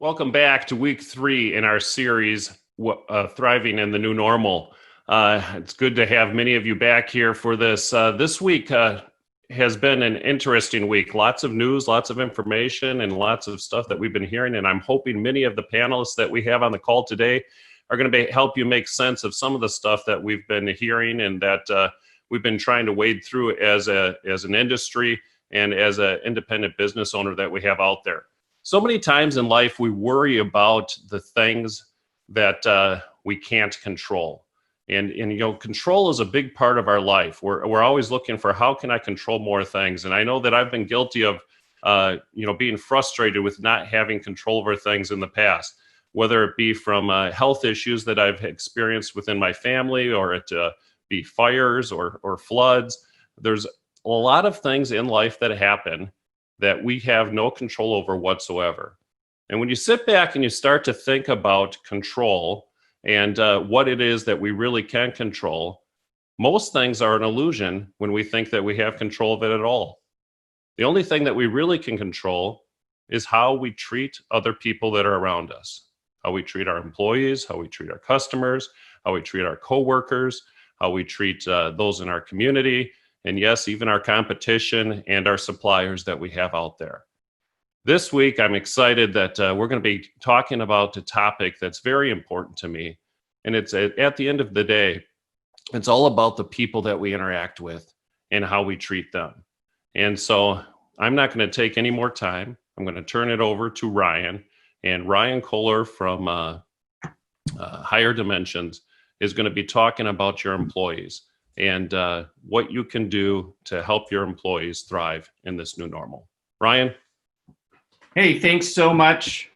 Welcome back to week 3 in our series, Thriving in the New Normal. It's good to have many of you back here for this. This week has been an interesting week. Lots of news, lots of information, and lots of stuff that we've been hearing. And I'm hoping many of the panelists that we have on the call today are going to help you make sense of some of the stuff that we've been hearing and that we've been trying to wade through as an industry and as an independent business owner that we have out there. So many times in life, we worry about the things that we can't control. And control is a big part of our life. We're always looking for how can I control more things. And I know that I've been guilty of, being frustrated with not having control over things in the past, whether it be from health issues that I've experienced within my family, or it be fires or floods. There's a lot of things in life that happen that we have no control over whatsoever. And when you sit back and you start to think about control and what it is that we really can control, most things are an illusion when we think that we have control of it at all. The only thing that we really can control is how we treat other people that are around us, how we treat our employees, how we treat our customers, how we treat our coworkers, how we treat those in our community, and yes, even our competition and our suppliers that we have out there. This week, I'm excited that we're going to be talking about a topic that's very important to me. And it's at the end of the day, it's all about the people that we interact with and how we treat them. And so I'm not going to take any more time. I'm going to turn it over to Ryan. And Ryan Kohler from Higher Dimensions is going to be talking about your employees and what you can do to help your employees thrive in this new normal. Ryan? Hey, thanks so much.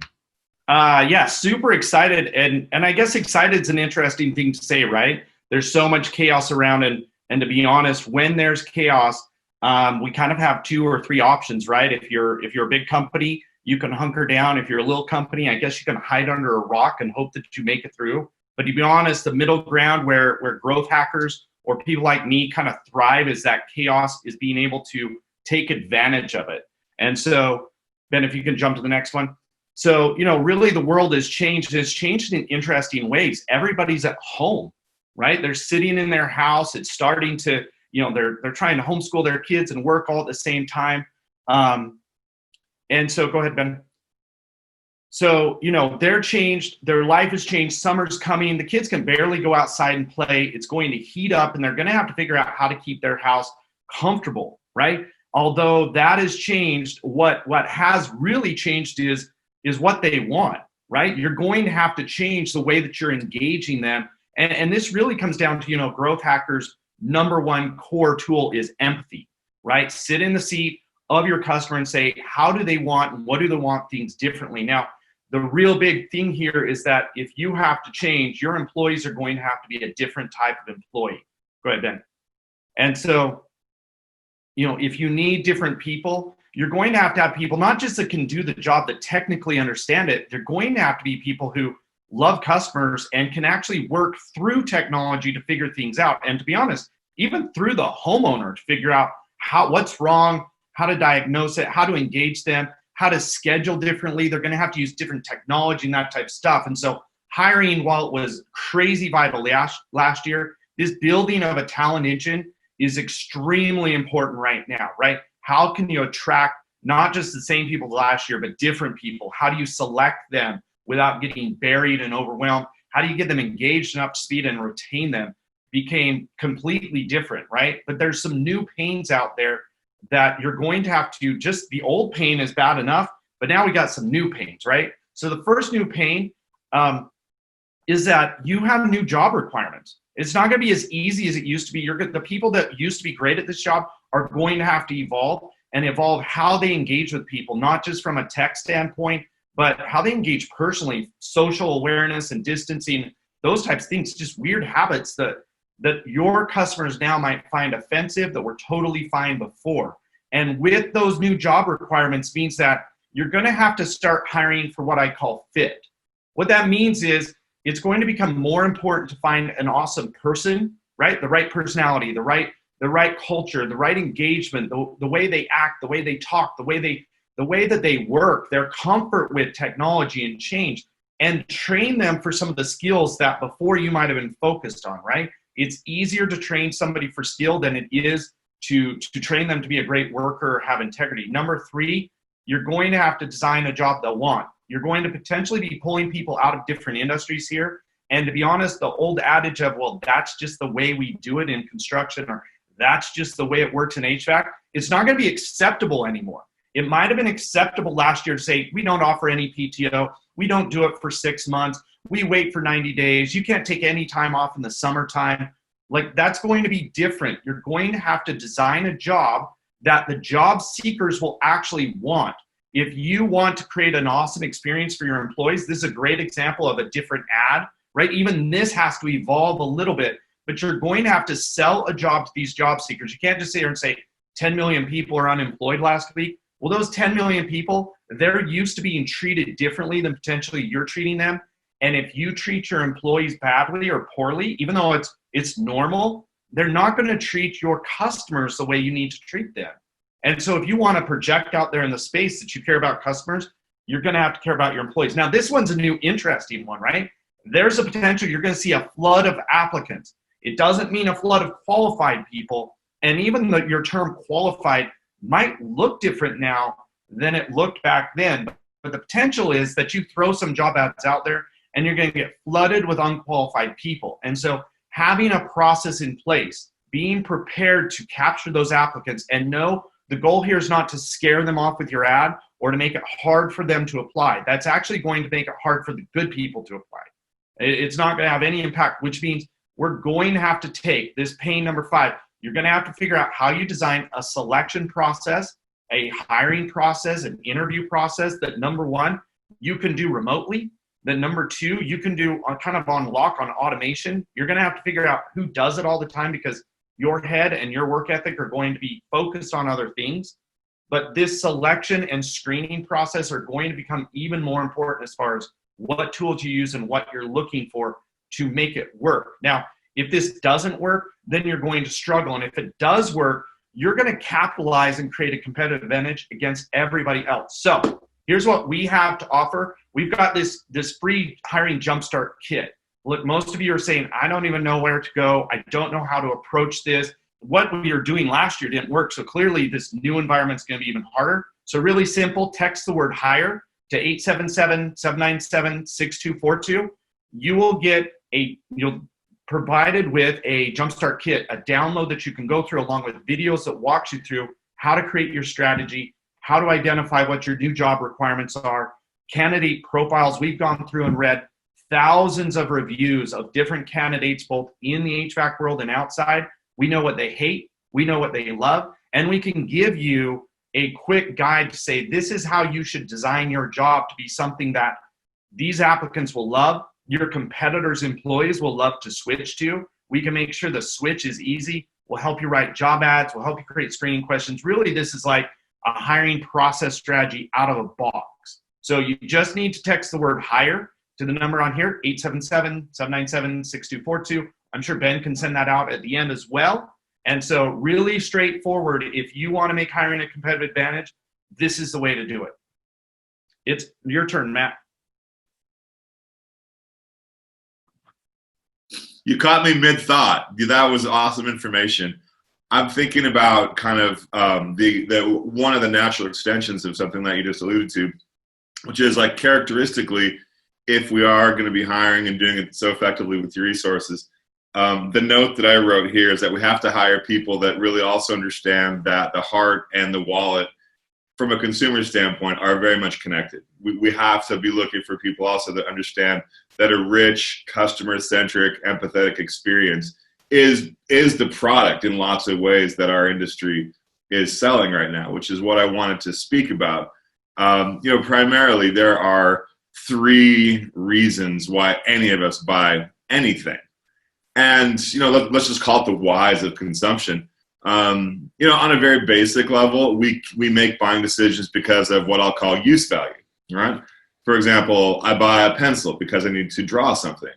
Yeah, super excited. And I guess excited is an interesting thing to say, right? There's so much chaos around. And to be honest, when there's chaos, we kind of have 2 or 3 options, right? If you're a big company, you can hunker down. If you're a little company, I guess you can hide under a rock and hope that you make it through. But to be honest, the middle ground where growth hackers or people like me kind of thrive is that chaos, is being able to take advantage of it. And so, Ben, if you can jump to the next one. So, really the world has changed. It's changed in interesting ways. Everybody's at home, right? They're sitting in their house. It's starting to, they're trying to homeschool their kids and work all at the same time. And so go ahead, Ben. So, they're changed, their life has changed, summer's coming, the kids can barely go outside and play, it's going to heat up, and they're going to have to figure out how to keep their house comfortable, right? Although that has changed, what has really changed is what they want, right? You're going to have to change the way that you're engaging them. And this really comes down to, growth hackers' number one core tool is empathy, right? Sit in the seat of your customer and say, how do they want, and what do they want things differently? Now, the real big thing here is that if you have to change, your employees are going to have to be a different type of employee. Go ahead, Ben. And so, if you need different people, you're going to have people not just that can do the job, that technically understand it. They're going to have to be people who love customers and can actually work through technology to figure things out. And to be honest, even through the homeowner to figure out what's wrong, how to diagnose it, how to engage them, how to schedule differently. They're going to have to use different technology and that type of stuff. And so hiring, while it was crazy vital last year, this building of a talent engine is extremely important right now, right? How can you attract not just the same people last year, but different people? How do you select them without getting buried and overwhelmed? How do you get them engaged and up to speed and retain them? Became completely different, right? But there's some new pains out there that you're going to have to, just the old pain is bad enough, but now we got some new pains, right? So the first new pain is that you have new job requirements. It's not going to be as easy as it used to be. The people that used to be great at this job are going to have to evolve how they engage with people, not just from a tech standpoint, but how they engage personally, social awareness and distancing, those types of things, just weird habits that your customers now might find offensive that were totally fine before. And with those new job requirements means that you're going to have to start hiring for what I call fit. What that means is it's going to become more important to find an awesome person, right? The right personality, the right culture, the right engagement, the way they act, the way they talk, the way the way that they work, their comfort with technology and change, and train them for some of the skills that before you might have been focused on, right? It's easier to train somebody for skill than it is to train them to be a great worker or have integrity. Number three, you're going to have to design a job they'll want. You're going to potentially be pulling people out of different industries here. And to be honest, the old adage of, well, that's just the way we do it in construction, or that's just the way it works in HVAC, it's not going to be acceptable anymore. It might have been acceptable last year to say, we don't offer any PTO. We don't do it for 6 months. We wait for 90 days. You can't take any time off in the summertime. Like, that's going to be different. You're going to have to design a job that the job seekers will actually want. If you want to create an awesome experience for your employees, this is a great example of a different ad, right? Even this has to evolve a little bit, but you're going to have to sell a job to these job seekers. You can't just sit here and say 10 million people are unemployed last week. Well, those 10 million people, they're used to being treated differently than potentially you're treating them. And if you treat your employees badly or poorly, even though it's normal, they're not going to treat your customers the way you need to treat them. And so if you want to project out there in the space that you care about customers, you're going to have to care about your employees. Now, this one's a new interesting one, right? There's a potential you're going to see a flood of applicants. It doesn't mean a flood of qualified people. And even though your term qualified might look different now than it looked back then. But the potential is that you throw some job ads out there and you're going to get flooded with unqualified people. And so having a process in place, being prepared to capture those applicants, and know the goal here is not to scare them off with your ad or to make it hard for them to apply. That's actually going to make it hard for the good people to apply. It's not going to have any impact, which means we're going to have to take this pain number 5. You're going to have to figure out how you design a selection process, a hiring process, an interview process that, number 1, you can do remotely. That, number 2, you can do kind of on lock on automation. You're going to have to figure out who does it all the time, because your head and your work ethic are going to be focused on other things. But this selection and screening process are going to become even more important as far as what tools you use and what you're looking for to make it work. Now, if this doesn't work, then you're going to struggle. And if it does work, you're going to capitalize and create a competitive advantage against everybody else. So here's what we have to offer. We've got this free hiring jumpstart kit. Look, most of you are saying, I don't even know where to go. I don't know how to approach this. What we were doing last year didn't work. So clearly this new environment is going to be even harder. So really simple, text the word hire to 877-797-6242. You'll provided with a Jumpstart kit, a download that you can go through along with videos that walks you through how to create your strategy, how to identify what your new job requirements are, candidate profiles. We've gone through and read thousands of reviews of different candidates, both in the HVAC world and outside. We know what they hate, we know what they love, and we can give you a quick guide to say, this is how you should design your job to be something that these applicants will love, your competitors' employees will love to switch to. We can make sure the switch is easy. We'll help you write job ads. We'll help you create screening questions. Really, this is like a hiring process strategy out of a box. So you just need to text the word hire to the number on here, 877-797-6242. I'm sure Ben can send that out at the end as well. And so really straightforward. If you want to make hiring a competitive advantage, this is the way to do it. It's your turn, Matt. You caught me mid-thought. That was awesome information. I'm thinking about kind of the one of the natural extensions of something that you just alluded to, which is like characteristically, if we are going to be hiring and doing it so effectively with your resources, the note that I wrote here is that we have to hire people that really also understand that the heart and the wallet from a consumer standpoint are very much connected. We have to be looking for people also that understand that a rich, customer-centric, empathetic experience is the product in lots of ways that our industry is selling right now, which is what I wanted to speak about. Primarily there are 3 reasons why any of us buy anything. And, let's just call it the whys of consumption. On a very basic level, we make buying decisions because of what I'll call use value, right? For example, I buy a pencil because I need to draw something.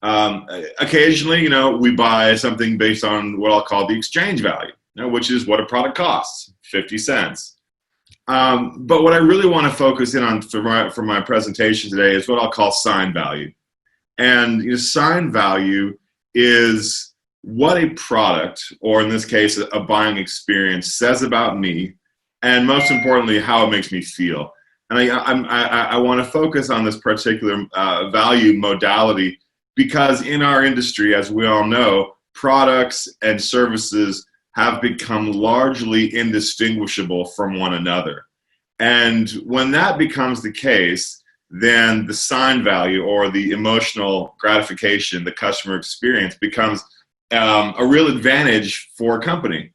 Occasionally, we buy something based on what I'll call the exchange value, which is what a product costs, 50 cents. But what I really want to focus in on for my presentation today is what I'll call sign value. And sign value is what a product, or in this case, a buying experience, says about me, and most importantly, how it makes me feel. And I want to focus on this particular value modality because in our industry, as we all know, products and services have become largely indistinguishable from one another. And when that becomes the case, then the sign value or the emotional gratification, the customer experience becomes a real advantage for a company.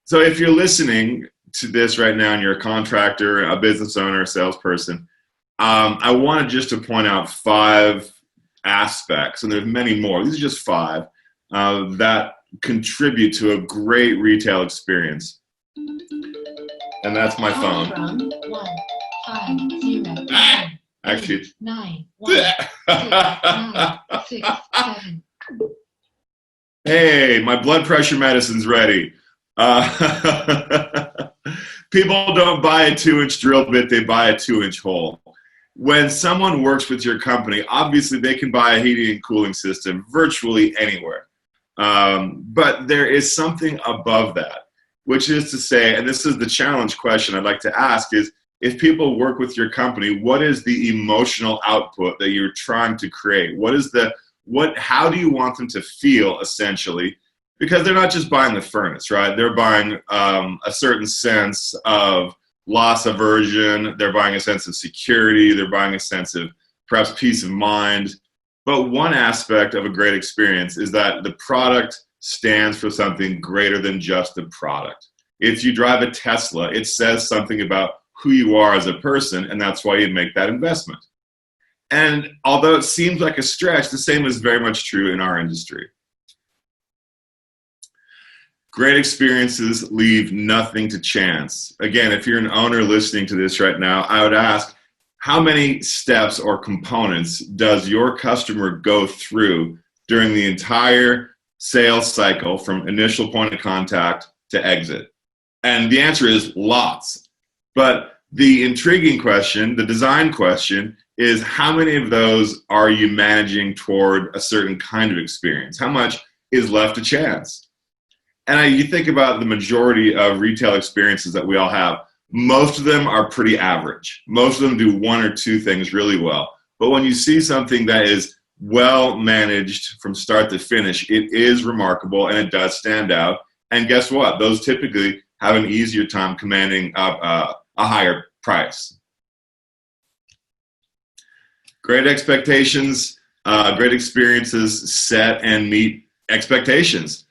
So if you're listening to this right now and you're a contractor, a business owner, a salesperson, I wanted just to point out 5 aspects, and there's many more. These are just 5 that contribute to a great retail experience. And that's my phone. From 150 Actually, 9 1 6 9 6 7. Hey, my blood pressure medicine's ready. People don't buy a 2-inch drill bit, they buy a 2-inch hole. When someone works with your company, obviously they can buy a heating and cooling system virtually anywhere. But there is something above that, which is to say, and this is the challenge question I'd like to ask, is if people work with your company, what is the emotional output that you're trying to create? How do you want them to feel, essentially? Because they're not just buying the furnace, right? They're buying a certain sense of loss aversion. They're buying a sense of security. They're buying a sense of perhaps peace of mind. But one aspect of a great experience is that the product stands for something greater than just a product. If you drive a Tesla, it says something about who you are as a person, and that's why you make that investment. And although it seems like a stretch, the same is very much true in our industry. Great experiences leave nothing to chance. Again, if you're an owner listening to this right now, I would ask, how many steps or components does your customer go through during the entire sales cycle from initial point of contact to exit? And the answer is lots. But the intriguing question, the design question, is how many of those are you managing toward a certain kind of experience? How much is left to chance? And you think about the majority of retail experiences that we all have, most of them are pretty average. Most of them do 1 or 2 things really well. But when you see something that is well managed from start to finish, it is remarkable and it does stand out. And guess what? Those typically have an easier time commanding a higher price. Great expectations, great experiences set and meet expectations,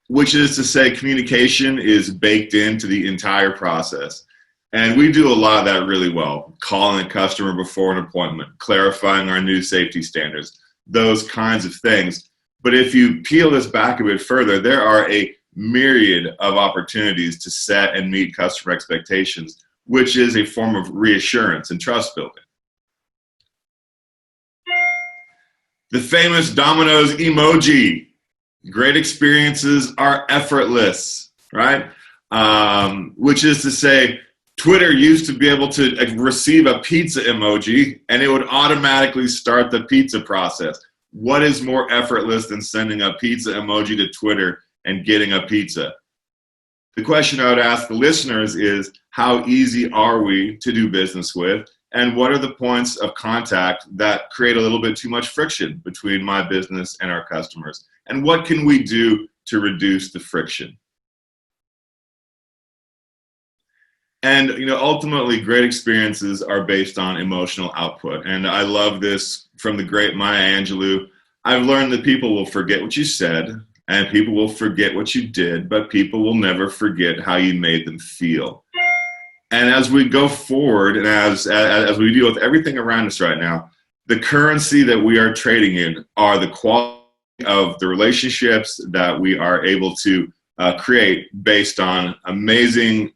which is to say communication is baked into the entire process. And we do a lot of that really well, calling a customer before an appointment, clarifying our new safety standards, those kinds of things. But if you peel this back a bit further, there are a myriad of opportunities to set and meet customer expectations, which is a form of reassurance and trust building. The famous Domino's emoji. Great experiences are effortless, right? Which is to say, Twitter used to be able to receive a pizza emoji and it would automatically start the pizza process. What is more effortless than sending a pizza emoji to Twitter and getting a pizza? The question I would ask the listeners is, how easy are we to do business with? And what are the points of contact that create a little bit too much friction between my business and our customers? And what can we do to reduce the friction? And ultimately, great experiences are based on emotional output. And I love this from the great Maya Angelou. I've learned that people will forget what you said, and people will forget what you did, but people will never forget how you made them feel. And as we go forward, and as we deal with everything around us right now, the currency that we are trading in are the quality of the relationships that we are able to create based on amazing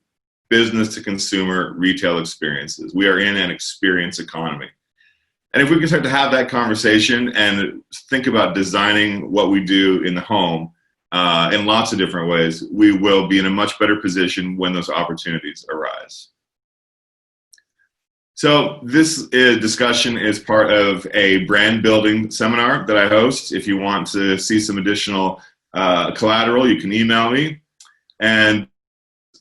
business-to-consumer retail experiences. We are in an experience economy. And if we can start to have that conversation and think about designing what we do in the home in lots of different ways, we will be in a much better position when those opportunities arise. So this discussion is part of a brand building seminar that I host. If you want to see some additional collateral, you can email me. And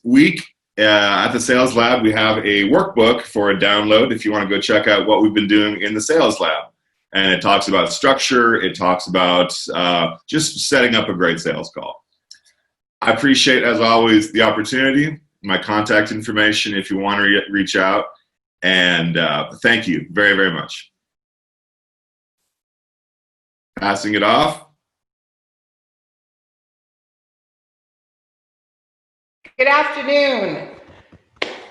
week at the Sales Lab, we have a workbook for a download if you want to go check out what we've been doing in the Sales Lab. And it talks about structure. It talks about just setting up a great sales call. I appreciate, as always, the opportunity, my contact information if you want to reach out. And thank you very, very much. Passing it off. Good afternoon.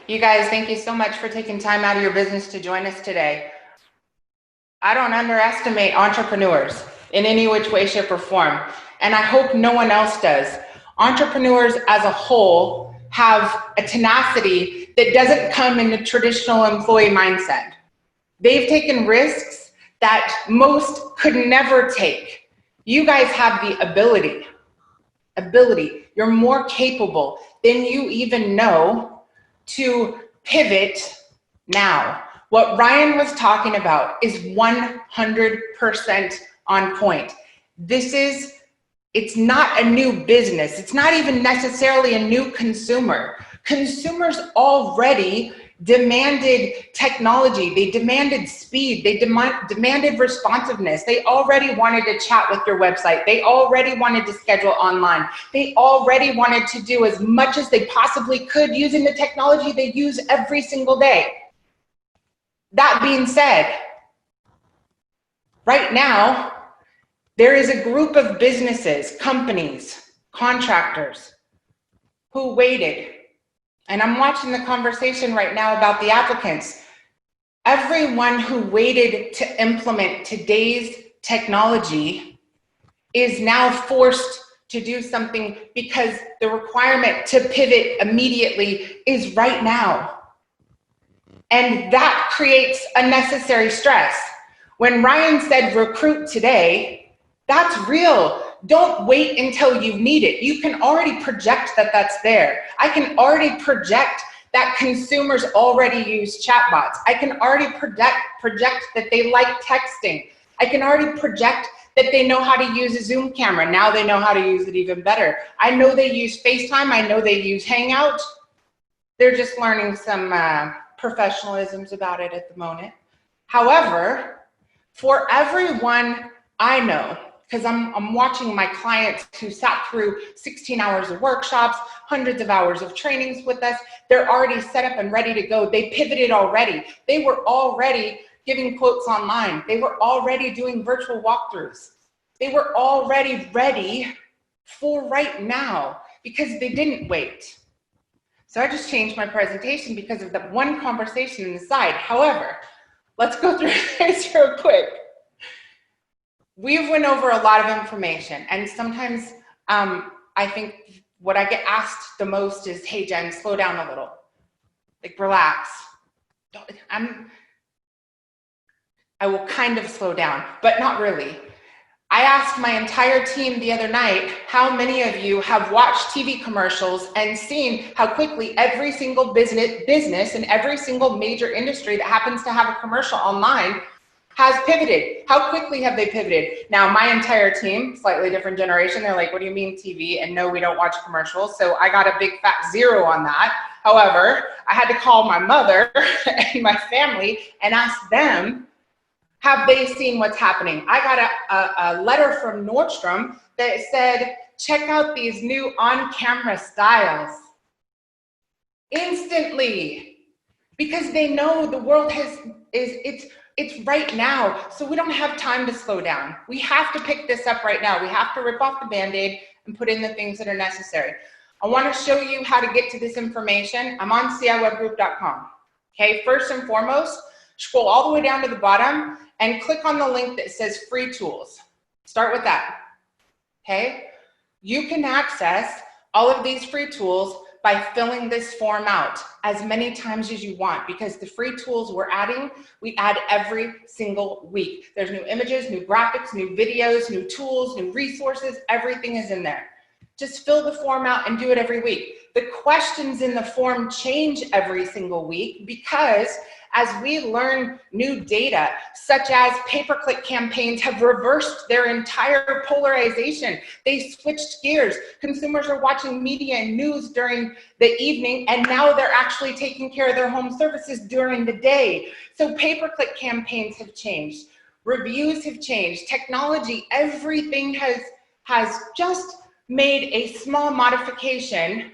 You guys, thank you so much for taking time out of your business to join us today. I don't underestimate entrepreneurs in any which way, shape, or form, and I hope no one else does. Entrepreneurs as a whole have a tenacity that doesn't come in the traditional employee mindset. They've taken risks that most could never take. You guys have the ability. You're more capable than you even know to pivot now. What Ryan was talking about is 100% on point. It's not a new business. It's not even necessarily a new consumer. Consumers already demanded technology. They demanded speed. They demanded responsiveness. They already wanted to chat with your website. They already wanted to schedule online. They already wanted to do as much as they possibly could using the technology they use every single day. That being said, right now, there is a group of businesses, companies, contractors who waited. And I'm watching the conversation right now about the applicants. Everyone who waited to implement today's technology is now forced to do something because the requirement to pivot immediately is right now. And that creates unnecessary stress. When Ryan said recruit today, that's real. Don't wait until you need it. You can already project that that's there. I can already project that consumers already use chatbots. I can already project that they like texting. I can already project that they know how to use a Zoom camera. Now they know how to use it even better. I know they use FaceTime. I know they use Hangout. They're just learning some professionalisms about it at the moment. However, for everyone I know, because I'm watching my clients who sat through 16 hours of workshops, hundreds of hours of trainings with us, they're already set up and ready to go. They pivoted already. They were already giving quotes online. They were already doing virtual walkthroughs. They were already ready for right now because they didn't wait. So I just changed my presentation because of that one conversation in the side. However, let's go through this real quick. We've went over a lot of information, and sometimes I think what I get asked the most is, hey Jen, slow down a little, like relax. I will kind of slow down, but not really. I asked my entire team the other night, how many of you have watched TV commercials and seen how quickly every single business and every single major industry that happens to have a commercial online has pivoted? How quickly have they pivoted? Now, my entire team, slightly different generation, they're like, what do you mean TV? And no, we don't watch commercials. So I got a big fat 0 on that. However, I had to call my mother and my family and ask them, have they seen what's happening? I got a letter from Nordstrom that said, check out these new on-camera styles. Instantly, because they know the world it's right now, so we don't have time to slow down. We have to pick this up right now. We have to rip off the Band-Aid and put in the things that are necessary. I want to show you how to get to this information. I'm on ciwebgroup.com. Okay, first and foremost, scroll all the way down to the bottom and click on the link that says free tools. Start with that. Okay, you can access all of these free tools by filling this form out as many times as you want, because the free tools we add every single week. There's new images, new graphics, new videos, new tools, new resources, everything is in there. Just fill the form out and do it every week. The questions in the form change every single week because as we learn new data, such as pay-per-click campaigns have reversed their entire polarization. They switched gears. Consumers are watching media and news during the evening, and now they're actually taking care of their home services during the day. So pay-per-click campaigns have changed. Reviews have changed. Technology, everything has just made a small modification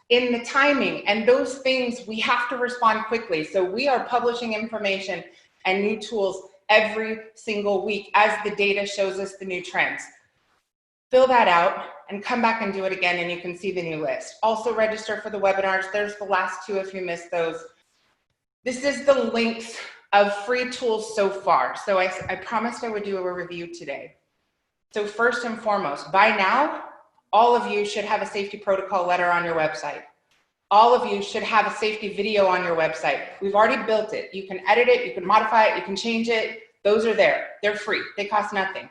in the timing, and those things we have to respond quickly. So we are publishing information and new tools every single week as the data shows us the new trends. Fill that out and come back and do it again, and you can see the new list. Also register for the webinars. There's the last two if you missed those. This is the links of free tools so far. So I promised I would do a review today. So first and foremost, by now, all of you should have a safety protocol letter on your website. All of you should have a safety video on your website. We've already built it. You can edit it, you can modify it, you can change it. Those are there. They're free. They cost nothing.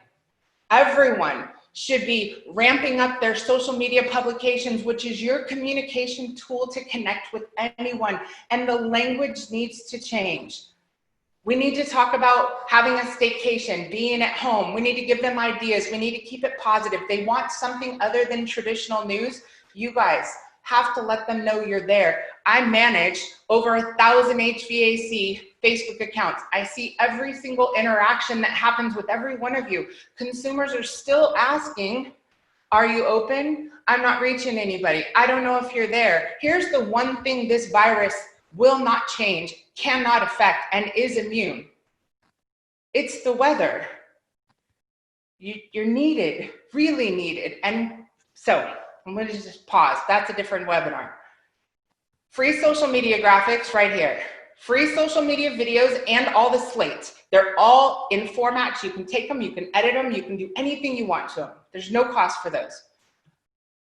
Everyone should be ramping up their social media publications, which is your communication tool to connect with anyone. And the language needs to change. We need to talk about having a staycation, being at home. We need to give them ideas. We need to keep it positive. They want something other than traditional news. You guys have to let them know you're there. I manage over 1,000 HVAC Facebook accounts. I see every single interaction that happens with every one of you. Consumers are still asking, are you open? I'm not reaching anybody. I don't know if you're there. Here's the one thing this virus will not change, cannot affect, and is immune. It's the weather. You're needed, really needed. And so I'm going to just pause. That's a different webinar. Free social media graphics right here. Free social media videos and all the slates. They're all in formats. You can take them, you can edit them, you can do anything you want to them. There's no cost for those.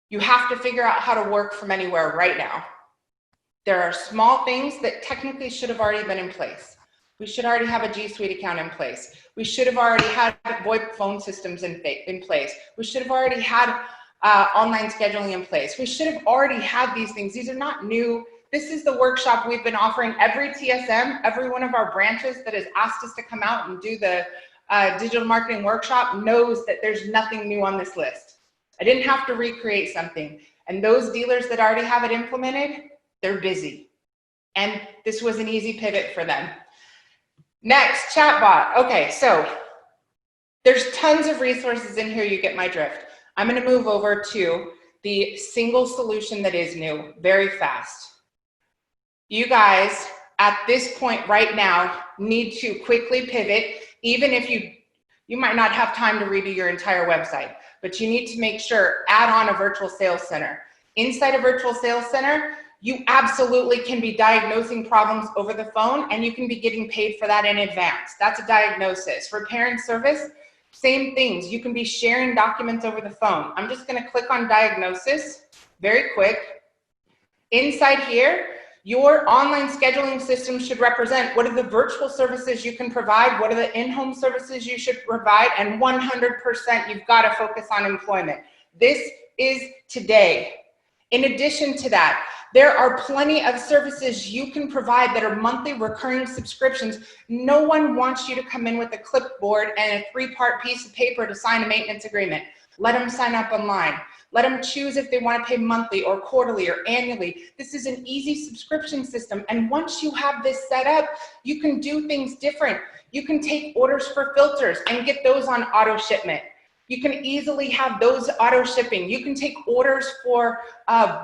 You have to figure out how to work from anywhere right now. There are small things that technically should have already been in place. We should already have a G Suite account in place. We should have already had VoIP phone systems in place. We should have already had online scheduling in place. We should have already had these things. These are not new. This is the workshop we've been offering. Every TSM, every one of our branches that has asked us to come out and do the digital marketing workshop knows that there's nothing new on this list. I didn't have to recreate something. And those dealers that already have it implemented, they're busy. And this was an easy pivot for them. Next, chatbot. Okay, so there's tons of resources in here, you get my drift. I'm gonna move over to the single solution that is new very fast. You guys, at this point right now, need to quickly pivot, even if you might not have time to redo your entire website, but you need to make sure, add on a virtual sales center. Inside a virtual sales center, you absolutely can be diagnosing problems over the phone, and you can be getting paid for that in advance. That's a diagnosis. Repair and service, same things. You can be sharing documents over the phone. I'm just gonna click on diagnosis very quick. Inside here, your online scheduling system should represent what are the virtual services you can provide, what are the in-home services you should provide, and 100% you've gotta focus on employment. This is today. In addition to that, there are plenty of services you can provide that are monthly recurring subscriptions. No one wants you to come in with a clipboard and a 3-part piece of paper to sign a maintenance agreement. Let them sign up online. Let them choose if they want to pay monthly or quarterly or annually. This is an easy subscription system. And once you have this set up, you can do things different. You can take orders for filters and get those on auto shipment. You can easily have those auto shipping. You can take orders for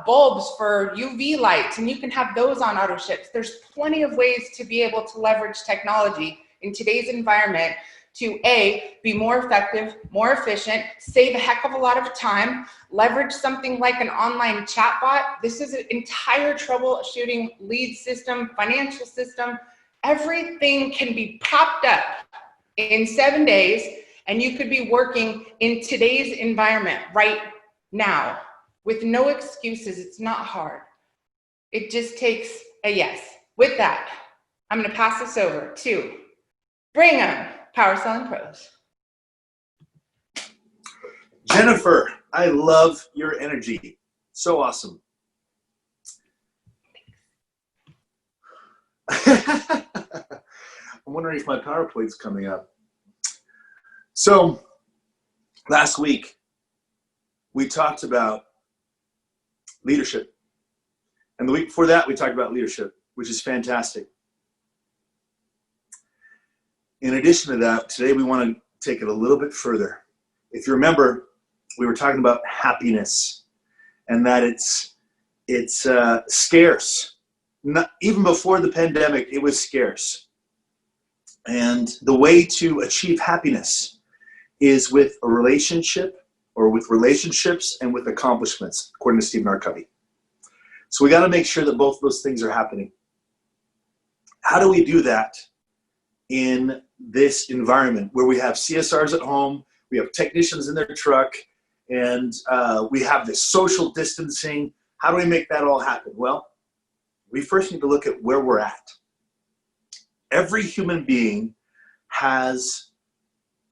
bulbs for UV lights, and you can have those on auto ships. There's plenty of ways to be able to leverage technology in today's environment to A, be more effective, more efficient, save a heck of a lot of time, leverage something like an online chatbot. This is an entire troubleshooting lead system, financial system. Everything can be popped up in 7 days, and you could be working in today's environment right now with no excuses. It's not hard. It just takes a yes. With that, I'm going to pass this over to Brigham Power Selling Pros. Jennifer, I love your energy. So awesome. I'm wondering if my PowerPoint's coming up. So last week, we talked about leadership. And the week before that, we talked about leadership, which is fantastic. In addition to that, today we want to take it a little bit further. If you remember, we were talking about happiness and that it's scarce. Not, even before the pandemic, it was scarce. And the way to achieve happiness is with a relationship, or with relationships and with accomplishments, according to Stephen R. Covey. So we got to make sure that both of those things are happening. How do we do that in this environment where we have CSRs at home, we have technicians in their truck, and we have this social distancing? How do we make that all happen? Well, we first need to look at where we're at. Every human being has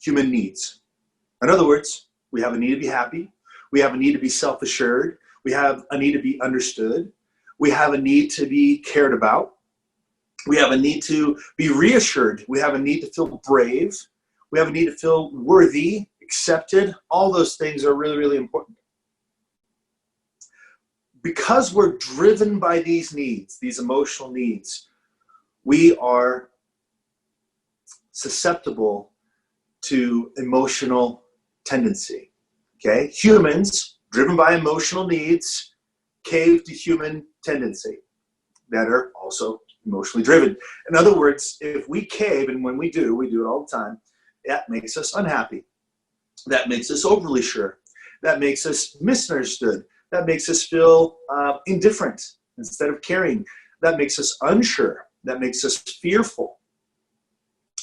human needs. In other words, we have a need to be happy. We have a need to be self-assured. We have a need to be understood. We have a need to be cared about. We have a need to be reassured. We have a need to feel brave. We have a need to feel worthy, accepted. All those things are really, really important. Because we're driven by these needs, these emotional needs, we are susceptible to emotional tendency. Okay? Humans, driven by emotional needs, cave to human tendency that are also emotionally driven. In other words, if we cave, and when we do it all the time, that makes us unhappy. That makes us overly sure. That makes us misunderstood. That makes us feel indifferent instead of caring. That makes us unsure. That makes us fearful.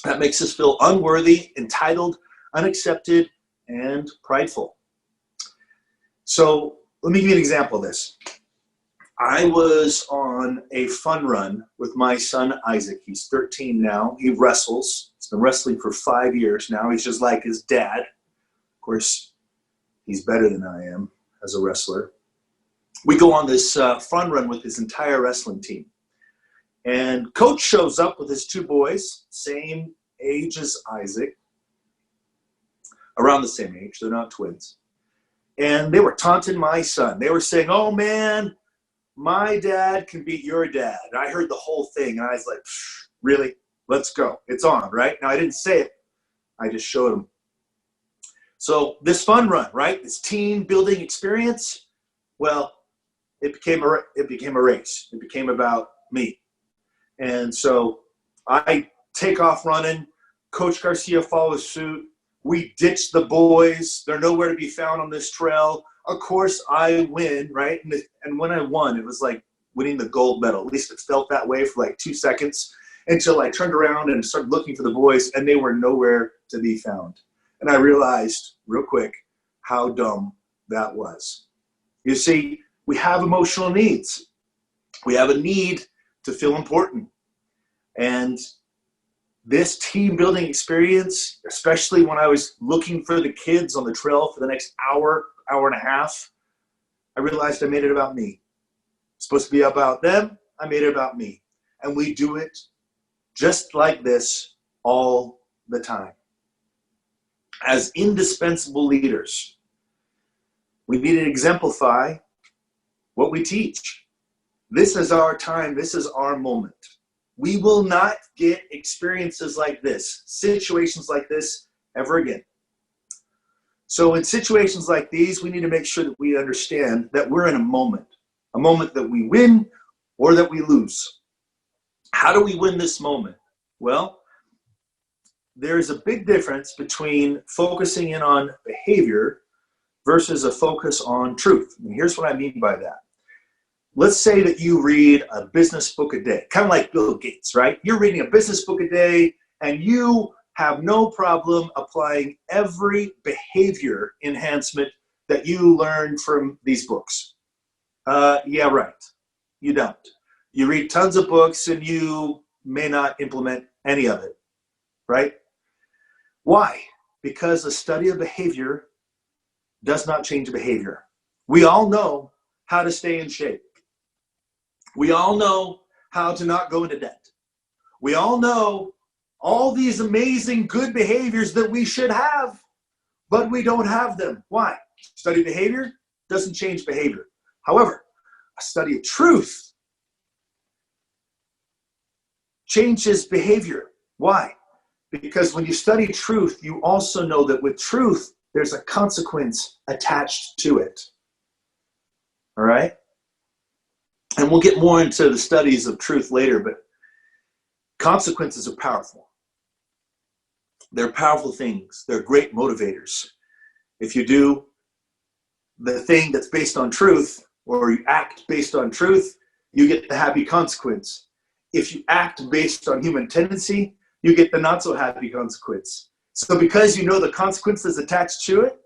That makes us feel unworthy, entitled, unaccepted, and prideful. So let me give you an example of this. I was on a fun run with my son, Isaac. He's 13 now. He wrestles. He's been wrestling for 5 years now. He's just like his dad. Of course, he's better than I am as a wrestler. We go on this fun run with his entire wrestling team. And coach shows up with his 2 boys, same age as Isaac, around the same age. They're not twins. And they were taunting my son. They were saying, "Oh, man, my dad can beat your dad." And I heard the whole thing, and I was like, really? Let's go. It's on, right? Now, I didn't say it. I just showed them. So this fun run, right? This team building experience, well, it became a race. It became about me. And so I take off running. Coach Garcia follows suit. We ditch the boys. They're nowhere to be found on this trail. Of course, I win, right? And when I won, it was like winning the gold medal. At least it felt that way for like 2 seconds until I turned around and started looking for the boys, and they were nowhere to be found. And I realized real quick how dumb that was. You see, we have emotional needs. We have a need to feel important. And this team building experience, especially when I was looking for the kids on the trail for the next hour and a half, I realized I made it about me. It's supposed to be about them. I made it about me. And we do it just like this all the time. As indispensable leaders, we need to exemplify what we teach. This is our time. This is our moment. We will not get experiences like this, situations like this, ever again. So in situations like these, we need to make sure that we understand that we're in a moment that we win or that we lose. How do we win this moment? Well, there's a big difference between focusing in on behavior versus a focus on truth. And here's what I mean by that. Let's say that you read a business book a day, kind of like Bill Gates, right? You're reading a business book a day, and you have no problem applying every behavior enhancement that you learn from these books. Yeah, right. You don't. You read tons of books, and you may not implement any of it, right? Why? Because the study of behavior does not change behavior. We all know how to stay in shape. We all know how to not go into debt. We all know all these amazing good behaviors that we should have, but we don't have them. Why? Study behavior doesn't change behavior. However, a study of truth changes behavior. Why? Because when you study truth, you also know that with truth, there's a consequence attached to it. All right? And we'll get more into the studies of truth later, but consequences are powerful. They're powerful things. They're great motivators. If you do the thing that's based on truth, or you act based on truth, you get the happy consequence. If you act based on human tendency, you get the not so happy consequence. So because you know the consequences attached to it,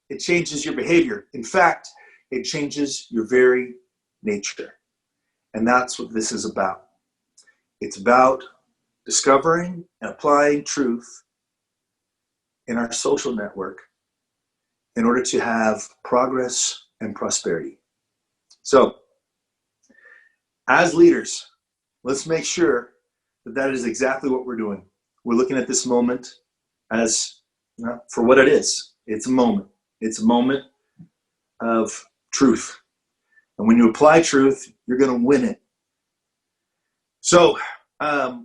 it changes your behavior. In fact, it changes your very nature. And that's what this is about. It's about discovering and applying truth in our social network in order to have progress and prosperity. So, as leaders, let's make sure that that is exactly what we're doing. We're looking at this moment as, for what it is. It's a moment. It's a moment of truth. And when you apply truth, you're going to win it. So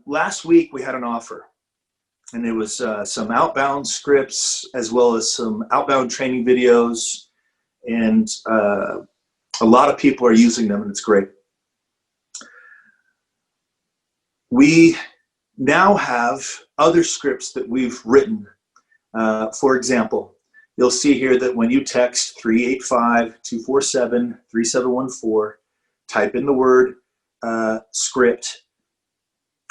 last week we had an offer, and it was some outbound scripts as well as some outbound training videos, and a lot of people are using them, and it's great. We now have other scripts that we've written. For example, you'll see here that when you text 385-247-3714, type in the word script,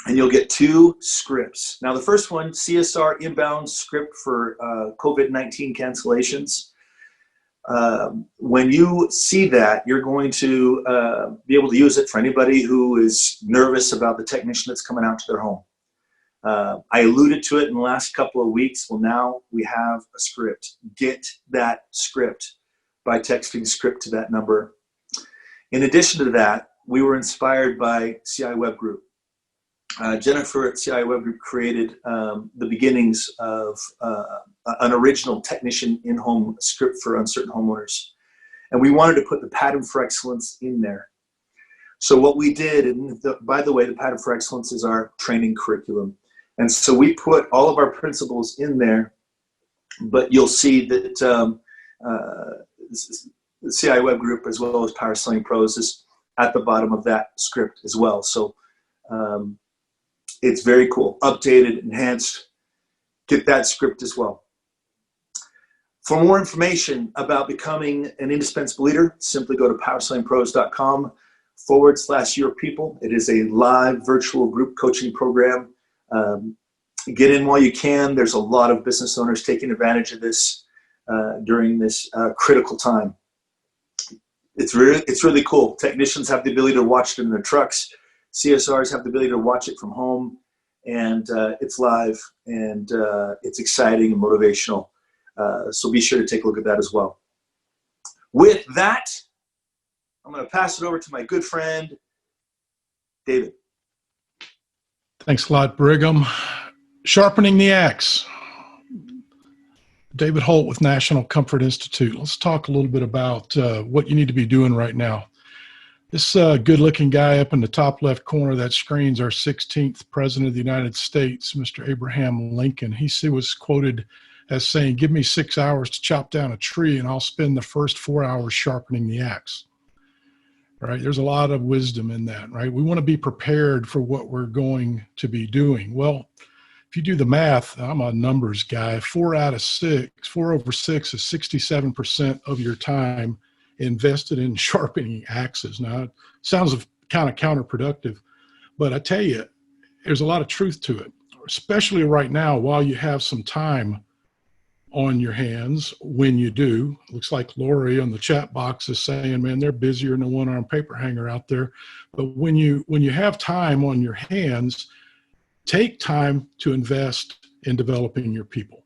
and you'll get 2 scripts. Now, the first one, CSR inbound script for COVID-19 cancellations. When you see that, you're going to be able to use it for anybody who is nervous about the technician that's coming out to their home. I alluded to it in the last couple of weeks. Well, now we have a script. Get that script by texting script to that number. In addition to that, we were inspired by CI Web Group. Jennifer at CI Web Group created the beginnings of an original technician in-home script for uncertain homeowners. And we wanted to put the pattern for excellence in there. So what we did, and by the way, the pattern for excellence is our training curriculum. And so we put all of our principles in there, but you'll see that the CI Web Group as well as Power Selling Pros is at the bottom of that script as well. So it's very cool, updated, enhanced. Get that script as well. For more information about becoming an indispensable leader, simply go to powersellingpros.com/yourpeople. It is a live virtual group coaching program. Get in while you can. There's a lot of business owners taking advantage of this during this critical time. It's really cool. Technicians have the ability to watch it in their trucks. CSRs have the ability to watch it from home, and it's live, and it's exciting and motivational. So be sure to take a look at that as well. With that, I'm going to pass it over to my good friend, David. Thanks a lot, Brigham. Sharpening the axe. David Holt with National Comfort Institute. Let's talk a little bit about what you need to be doing right now. This good-looking guy up in the top left corner of that screen is our 16th President of the United States, Mr. Abraham Lincoln. He was quoted as saying, "Give me 6 hours to chop down a tree, and I'll spend the first 4 hours sharpening the axe." Right? There's a lot of wisdom in that, right? We want to be prepared for what we're going to be doing. Well, if you do the math, I'm a numbers guy, 4 over 6 is 67% of your time invested in sharpening axes. Now, it sounds kind of counterproductive, but I tell you, there's a lot of truth to it, especially right now while you have some time on your hands. When you do, looks like Lori on the chat box is saying, man, they're busier than a one-arm paper hanger out there. But when you have time on your hands, take time to invest in developing your people.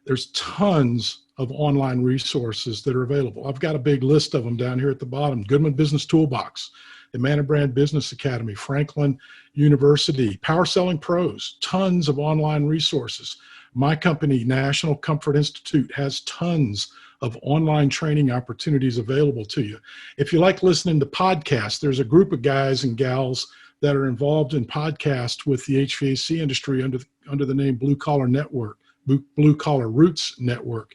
There's tons of online resources that are available. I've got a big list of them down here at the bottom. Goodman Business Toolbox. the Manor Brand Business Academy, Franklin University, Power Selling Pros, tons of online resources. My company, National Comfort Institute, has tons of online training opportunities available to you. If you like listening to podcasts, there's a group of guys and gals that are involved in podcasts with the HVAC industry under the name Blue Collar Network, Blue Collar Roots Network.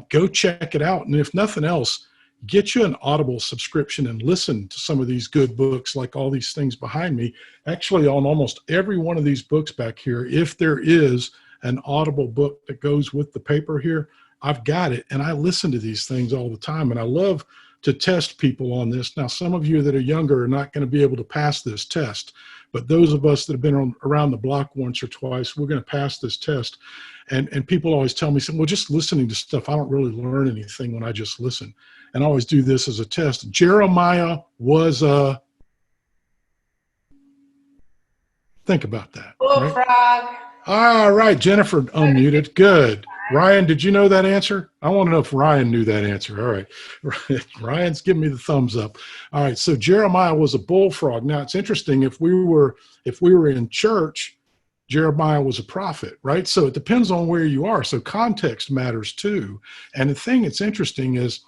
Go check it out. And if nothing else, get you an Audible subscription and listen to some of these good books, like all these things behind me. Actually, on almost every one of these books back here, if there is an Audible book that goes with the paper here, I've got it. And I listen to these things all the time. And I love to test people on this. Now, some of you that are younger are not going to be able to pass this test. But those of us that have been around the block once or twice, we're going to pass this test. And people always tell me, well, just listening to stuff, I don't really learn anything when I just listen. And I always do this as a test. Jeremiah was a, think about that. Bullfrog. Right? All right, Jennifer unmuted. Good. Ryan, did you know that answer? I want to know if Ryan knew that answer. All right. Ryan's giving me the thumbs up. All right. So Jeremiah was a bullfrog. Now it's interesting. If we were in church, Jeremiah was a prophet, right? So it depends on where you are. So context matters too. And the thing that's interesting is,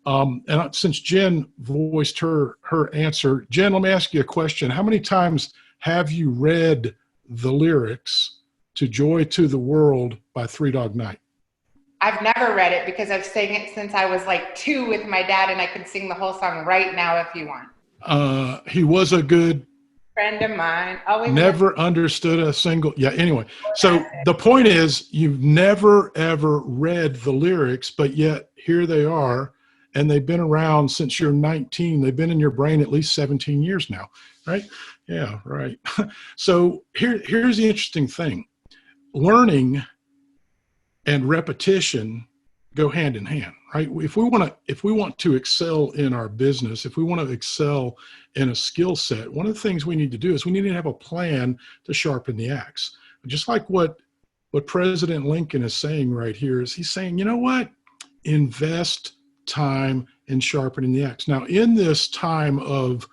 and since Jen voiced her answer, Jen, let me ask you a question. How many times have you read the lyrics to Joy to the World by Three Dog Night? I've never read it because I've sang it since I was like 2 with my dad, and I could sing the whole song right now if you want. He was a good friend of mine. Always never understood a single. Yeah. Anyway, so the point is, you've never ever read the lyrics, but yet here they are, and they've been around since you're 19. They've been in your brain at least 17 years now, right? Yeah, right. So here's the interesting thing. Learning and repetition go hand in hand, right? If we want to excel in our business, if we want to excel in a skill set, one of the things we need to do is we need to have a plan to sharpen the axe. Just like what President Lincoln is saying right here is he's saying, you know what? Invest time in sharpening the axe. Now, in this time of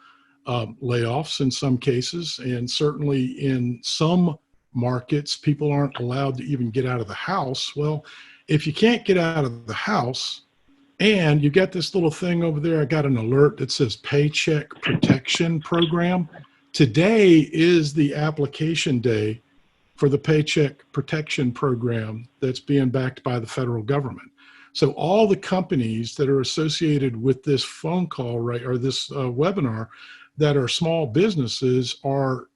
layoffs in some cases, and certainly in some markets, people aren't allowed to even get out of the house. Well, if you can't get out of the house and you got this little thing over there, I got an alert that says Paycheck Protection Program. Today is the application day for the Paycheck Protection Program that's being backed by the federal government. So all the companies that are associated with this phone call, right, or this webinar that are small businesses are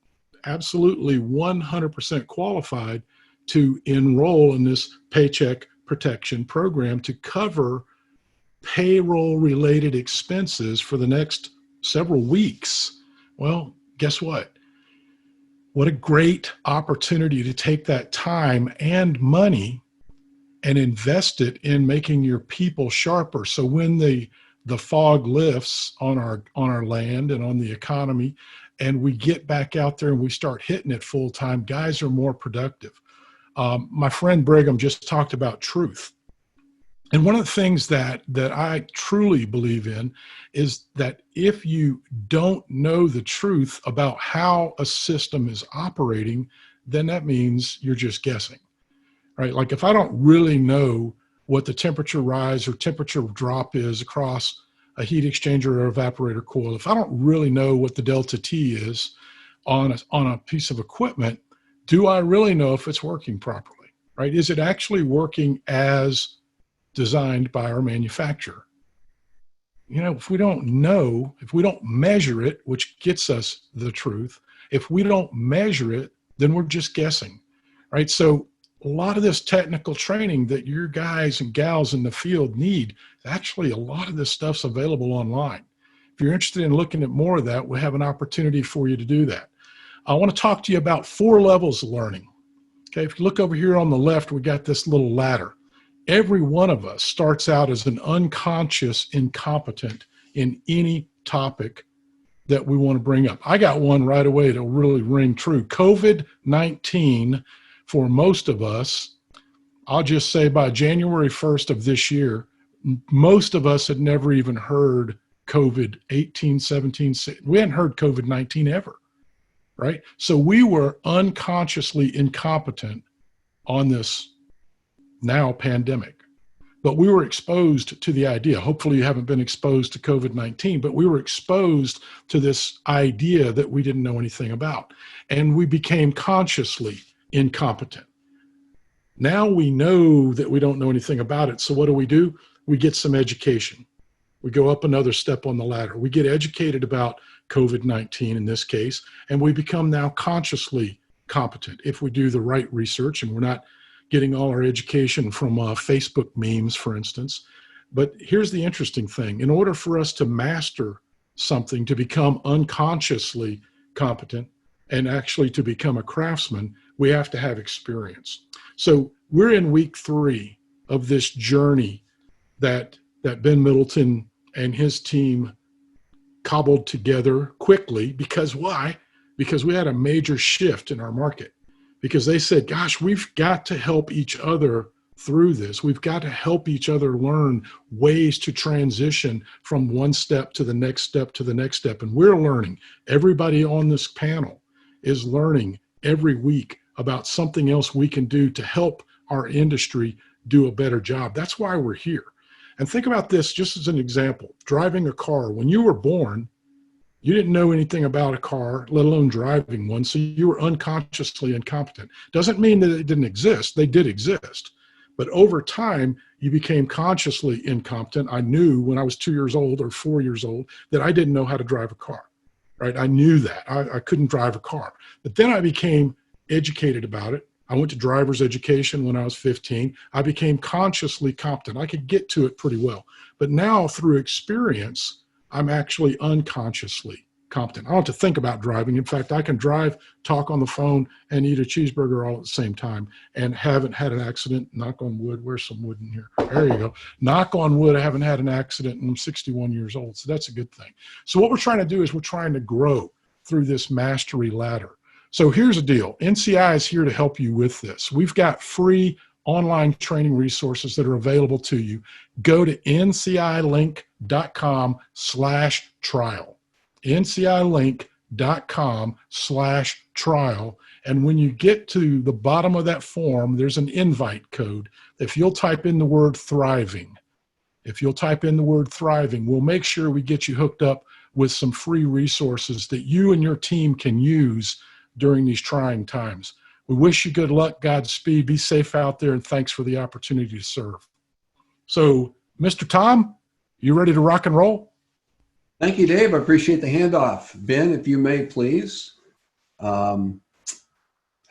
absolutely 100% qualified to enroll in this Paycheck Protection Program to cover payroll-related expenses for the next several weeks. Well, guess what? What a great opportunity to take that time and money and invest it in making your people sharper. So when the fog lifts on our land and on the economy, and we get back out there and we start hitting it full time, guys are more productive. My friend Brigham just talked about truth. And one of the things that I truly believe in is that if you don't know the truth about how a system is operating, then that means you're just guessing, right? Like if I don't really know what the temperature rise or temperature drop is across a heat exchanger or evaporator coil, if I don't really know what the delta T is on a piece of equipment, do I really know if it's working properly, right? Is it actually working as designed by our manufacturer? You know, if we don't know, if we don't measure it, which gets us the truth, if we don't measure it, then we're just guessing, right? So a lot of this technical training that your guys and gals in the field need, actually a lot of this stuff's available online. If you're interested in looking at more of that, we have an opportunity for you to do that. I want to talk to you about 4 levels of learning. Okay, if you look over here on the left, we got this little ladder. Every one of us starts out as an unconscious incompetent in any topic that we want to bring up. I got one right away to really ring true. COVID-19, for most of us, I'll just say by January 1st of this year, most of us had never even heard COVID-18, 17, we hadn't heard COVID-19 ever, right? So we were unconsciously incompetent on this now pandemic. But we were exposed to the idea. Hopefully you haven't been exposed to COVID-19, but we were exposed to this idea that we didn't know anything about. And we became consciously incompetent. Now we know that we don't know anything about it. So what do? We get some education. We go up another step on the ladder. We get educated about COVID-19 in this case, and we become now consciously competent if we do the right research and we're not getting all our education from Facebook memes, for instance. But here's the interesting thing. In order for us to master something, to become unconsciously competent and actually to become a craftsman, we have to have experience. So we're in week 3 of this journey that Ben Middleton and his team cobbled together quickly. Because why? Because we had a major shift in our market. Because they said, gosh, we've got to help each other through this. We've got to help each other learn ways to transition from one step to the next step to the next step. And we're learning. Everybody on this panel is learning every week about something else we can do to help our industry do a better job. That's why we're here. And think about this just as an example. Driving a car. When you were born, you didn't know anything about a car, let alone driving one, so you were unconsciously incompetent. Doesn't mean that it didn't exist. They did exist. But over time, you became consciously incompetent. I knew when I was 2 years old or 4 years old that I didn't know how to drive a car, right? I knew that. I couldn't drive a car. But then I became educated about it. I went to driver's education when I was 15. I became consciously competent. I could get to it pretty well. But now through experience, I'm actually unconsciously competent. I don't have to think about driving. In fact, I can drive, talk on the phone, and eat a cheeseburger all at the same time and haven't had an accident. Knock on wood. Where's some wood in here? There you go. Knock on wood. I haven't had an accident and I'm 61 years old. So that's a good thing. So what we're trying to do is we're trying to grow through this mastery ladder. So here's the deal. NCI is here to help you with this. We've got free online training resources that are available to you. Go to ncilink.com/trial. ncilink.com/trial. And when you get to the bottom of that form, there's an invite code. If you'll type in the word thriving, we'll make sure we get you hooked up with some free resources that you and your team can use during these trying times. We wish you good luck, Godspeed, be safe out there, and thanks for the opportunity to serve. So, Mr. Tom, you ready to rock and roll? Thank you, Dave. I appreciate the handoff. Ben, if you may, please. Hi,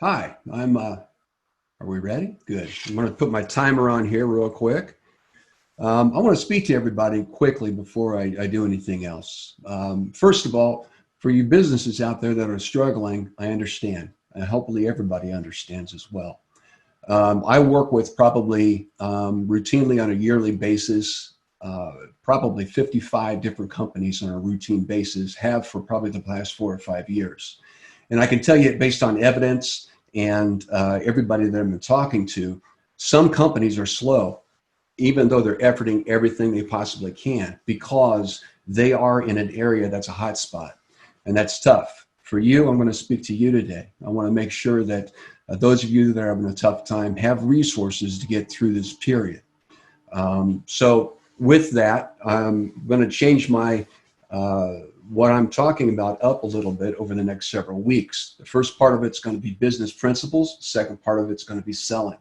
are we ready? Good. I'm going to put my timer on here real quick. I want to speak to everybody quickly before I do anything else. First of all, for you businesses out there that are struggling, I understand. And hopefully everybody understands as well. I work with probably routinely on a yearly basis, probably 55 different companies on a routine basis, have for probably the past 4 or 5 years. And I can tell you based on evidence and everybody that I've been talking to, some companies are slow, even though they're efforting everything they possibly can, because they are in an area that's a hot spot. And that's tough. For you, I'm going to speak to you today. I want to make sure that those of you that are having a tough time have resources to get through this period. So with that, I'm going to change my what I'm talking about up a little bit over the next several weeks. The first part of it's going to be business principles. The second part of it's going to be selling.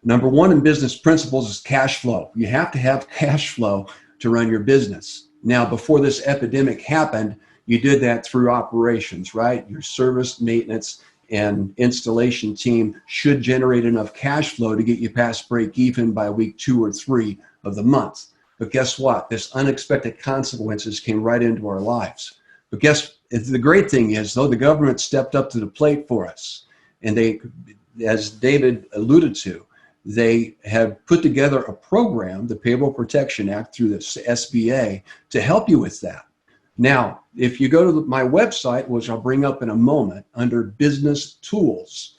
Number one in business principles is cash flow. You have to have cash flow to run your business. Now, before this epidemic happened, you did that through operations, right? Your service, maintenance, and installation team should generate enough cash flow to get you past break even by week 2 or 3 of the month. But guess what? This unexpected consequences came right into our lives. But the great thing is, though, the government stepped up to the plate for us. And they, as David alluded to, they have put together a program, the Payroll Protection Act through the SBA, to help you with that. Now, if you go to my website, which I'll bring up in a moment, under Business Tools,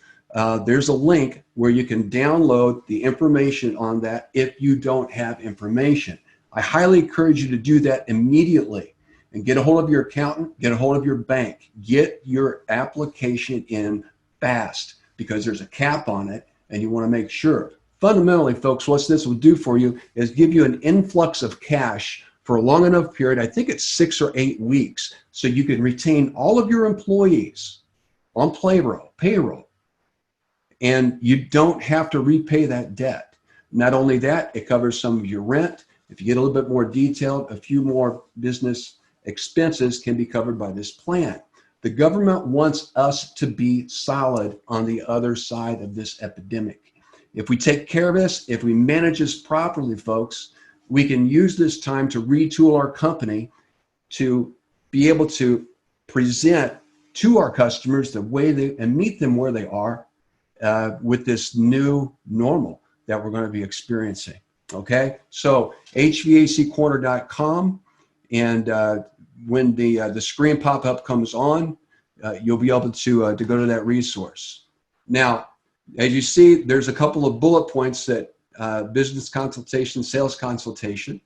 there's a link where you can download the information on that if you don't have information. I highly encourage you to do that immediately and get a hold of your accountant, get a hold of your bank, get your application in fast because there's a cap on it and you want to make sure. Fundamentally, folks, what this will do for you is give you an influx of cash for a long enough period. I think it's 6 or 8 weeks, so you can retain all of your employees on payroll, and you don't have to repay that debt. Not only that, it covers some of your rent. If you get a little bit more detailed, a few more business expenses can be covered by this plan. The government wants us to be solid on the other side of this epidemic. If we take care of this, if we manage this properly, folks, we can use this time to retool our company to be able to present to our customers the way they and meet them where they are with this new normal that we're going to be experiencing. Okay, so hvaccorner.com, and when the screen pop-up comes on, you'll be able to go to that resource. Now, as you see, there's a couple of bullet points that business consultation, sales consultation.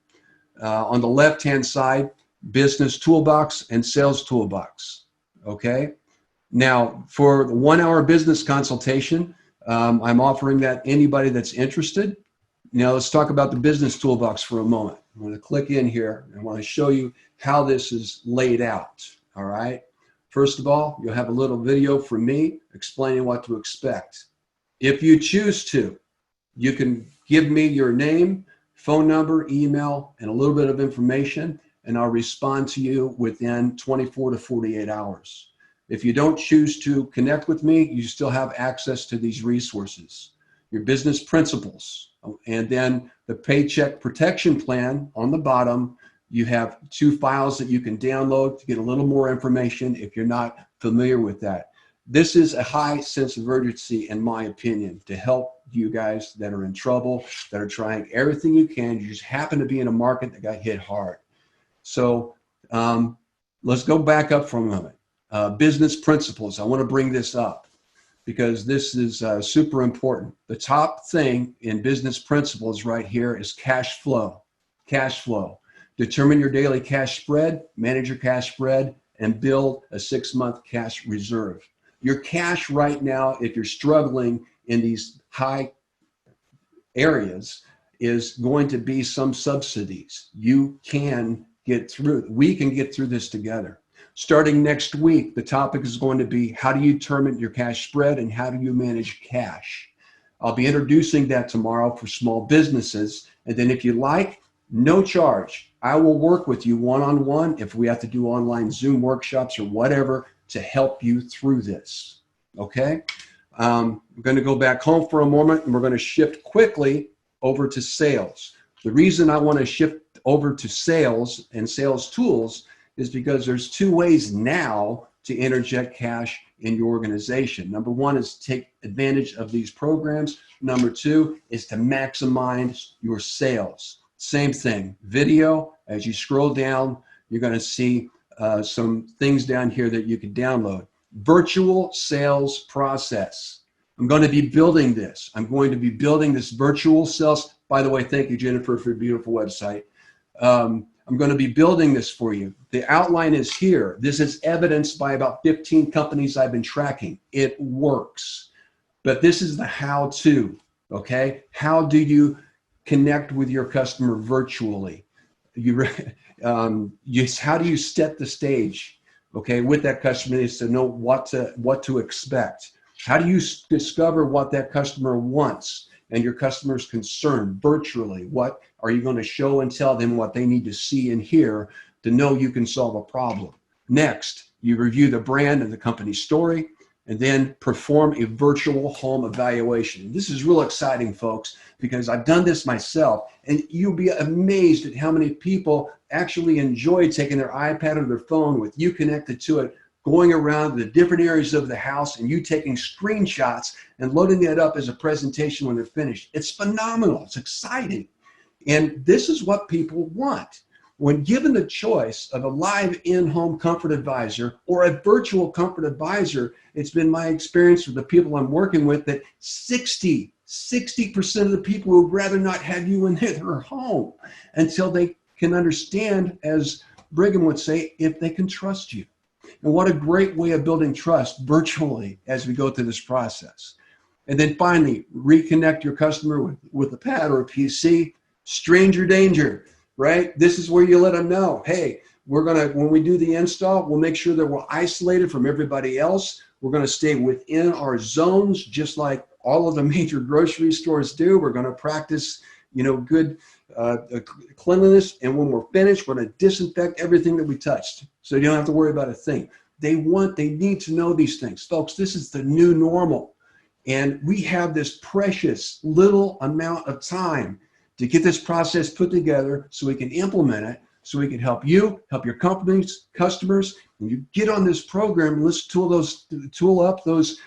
On the left-hand side, business toolbox and sales toolbox. Okay. Now, for the 1-hour business consultation, I'm offering that anybody that's interested. Now, let's talk about the business toolbox for a moment. I'm going to click in here and I want to show you how this is laid out. All right. First of all, you'll have a little video from me explaining what to expect. If you choose to, you can give me your name, phone number, email, and a little bit of information, and I'll respond to you within 24 to 48 hours. If you don't choose to connect with me, you still have access to these resources. Your business principles, and then the Paycheck Protection Plan on the bottom. You have 2 files that you can download to get a little more information if you're not familiar with that. This is a high sense of urgency, in my opinion, to help you guys that are in trouble, that are trying everything you can. You just happen to be in a market that got hit hard. So let's go back up for a moment. Business principles. I want to bring this up because this is super important. The top thing in business principles right here is cash flow. Cash flow. Determine your daily cash spread, manage your cash spread, and build a 6-month cash reserve. Your cash right now, if you're struggling in these high areas, is going to be some subsidies. You can get through. We can get through this together. Starting next week, the topic is going to be how do you determine your cash spread and how do you manage cash? I'll be introducing that tomorrow for small businesses. And then if you like, no charge. I will work with you one-on-one if we have to do online Zoom workshops or whatever to help you through this. Okay? I'm going to go back home for a moment and we're going to shift quickly over to sales. The reason I want to shift over to sales and sales tools is because there's 2 ways now to interject cash in your organization. Number 1 is to take advantage of these programs. Number 2 is to maximize your sales. Same thing, video. As you scroll down, you're going to see some things down here that you can download. Virtual sales process. I'm going to be building this. I'm going to be building this virtual sales. By the way, thank you, Jennifer, for your beautiful website. I'm going to be building this for you. The outline is here. This is evidenced by about 15 companies I've been tracking. It works. But this is the how-to, okay? How do you connect with your customer virtually? How do you set the stage, okay, with that customer is to know what to expect. How do you discover what that customer wants and your customer's concern virtually? What are you going to show and tell them what they need to see and hear to know you can solve a problem? Next, you review the brand and the company story, and then perform a virtual home evaluation. This is real exciting, folks, because I've done this myself, and you'll be amazed at how many people actually enjoy taking their iPad or their phone with you connected to it, going around the different areas of the house and you taking screenshots and loading it up as a presentation when they're finished. It's phenomenal. It's exciting. And this is what people want. When given the choice of a live in-home comfort advisor or a virtual comfort advisor, it's been my experience with the people I'm working with that 60 60% of the people would rather not have you in their home until they can understand, as Brigham would say, if they can trust you. And what a great way of building trust virtually as we go through this process. And then finally, reconnect your customer with a pad or a PC. Stranger danger, right? This is where you let them know, hey, when we do the install, we'll make sure that we're isolated from everybody else. We're going to stay within our zones, just like all of the major grocery stores do. We're going to practice, good cleanliness. And when we're finished, we're going to disinfect everything that we touched. So you don't have to worry about a thing. They need to know these things. Folks, this is the new normal. And we have this precious little amount of time to get this process put together so we can implement it, so we can help you, help your companies, customers. When you get on this program, let's tool up those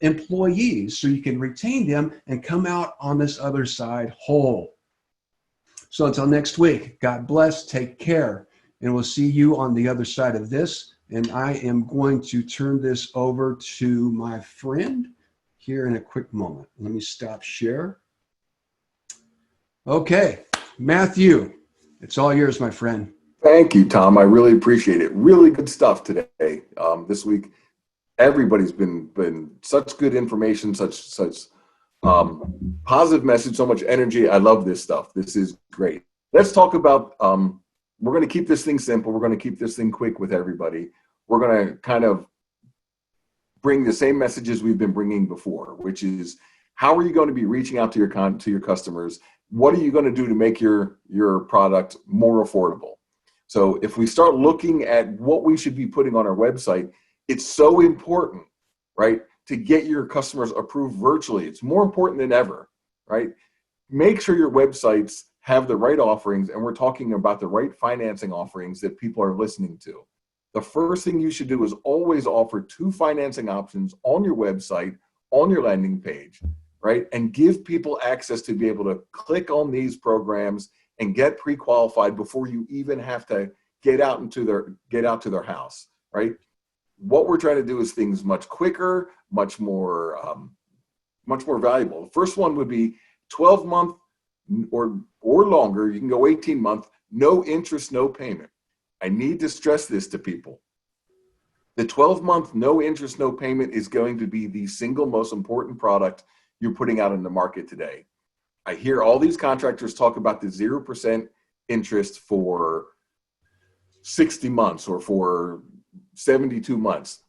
employees so you can retain them and come out on this other side whole. So until next week, God bless, take care, and we'll see you on the other side of this. And I am going to turn this over to my friend here in a quick moment. Let me stop share. Okay, Matthew, it's all yours, my friend. Thank you, Tom. I really appreciate it. Really good stuff today. This week, everybody's been such good information, such positive message, so much energy. I love this stuff. This is great. Let's talk about, we're going to keep this thing simple. We're going to keep this thing quick with everybody. We're going to kind of bring the same messages we've been bringing before, which is, how are you going to be reaching out to your customers? What are you going to do to make your product more affordable? So if we start looking at what we should be putting on our website, it's so important, right, to get your customers approved virtually. It's more important than ever, right? Make sure your websites have the right offerings, and we're talking about the right financing offerings that people are listening to. The first thing you should do is always offer 2 financing options on your website, on your landing page, right? And give people access to be able to click on these programs and get pre-qualified before you even have to get out to their house, right? What we're trying to do is things much quicker, much more valuable. The first one would be 12-month or longer. You can go 18-month, no interest, no payment. I need to stress this to people. The 12-month, no interest, no payment is going to be the single most important product you're putting out in the market today. I hear all these contractors talk about the 0% interest for 60 months or for 72 months.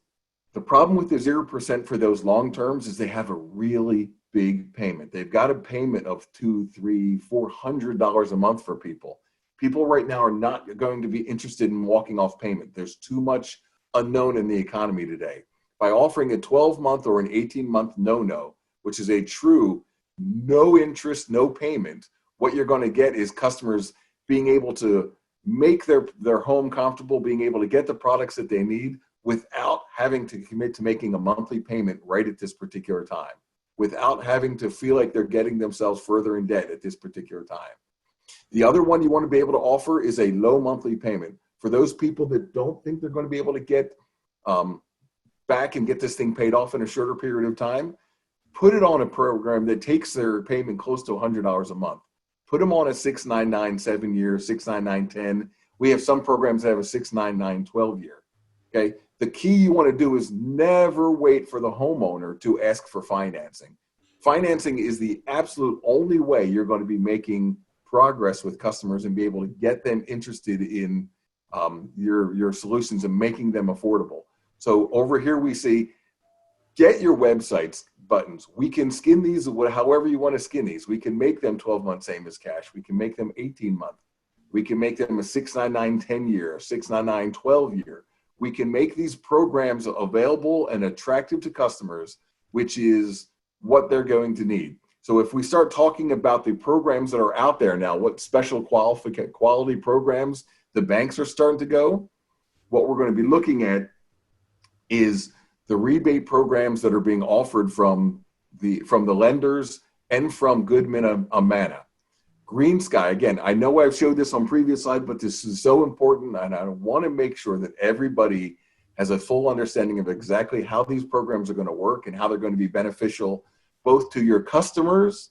The problem with the 0% for those long terms is they have a really big payment. They've got a payment of $200, $300, $400 a month for people. People right now are not going to be interested in walking off payment. There's too much unknown in the economy today. By offering a 12-month or an 18-month no-no, which is a true no interest, no payment, what you're going to get is customers being able to make their home comfortable, being able to get the products that they need without having to commit to making a monthly payment right at this particular time, without having to feel like they're getting themselves further in debt at this particular time. The other one you want to be able to offer is a low monthly payment. For those people that don't think they're going to be able to get back and get this thing paid off in a shorter period of time, put it on a program that takes their payment close to $100 a month. Put them on a 699 7-year, 699 10. We have some programs that have a 699 12-year. Okay. The key you want to do is never wait for the homeowner to ask for financing. Financing is the absolute only way you're going to be making progress with customers and be able to get them interested in your solutions and making them affordable. So over here we see, get your websites buttons. We can skin these however you want to skin these. We can make them 12-month same as cash. We can make them 18-month. We can make them a 699 10-year, 699 12-year. We can make these programs available and attractive to customers, which is what they're going to need. So if we start talking about the programs that are out there now, what special quality programs the banks are starting to go, what we're going to be looking at is the rebate programs that are being offered from the lenders and from Goodman Amana. Green Sky, again, I know I've showed this on previous slide, but this is so important, and I want to make sure that everybody has a full understanding of exactly how these programs are going to work and how they're going to be beneficial both to your customers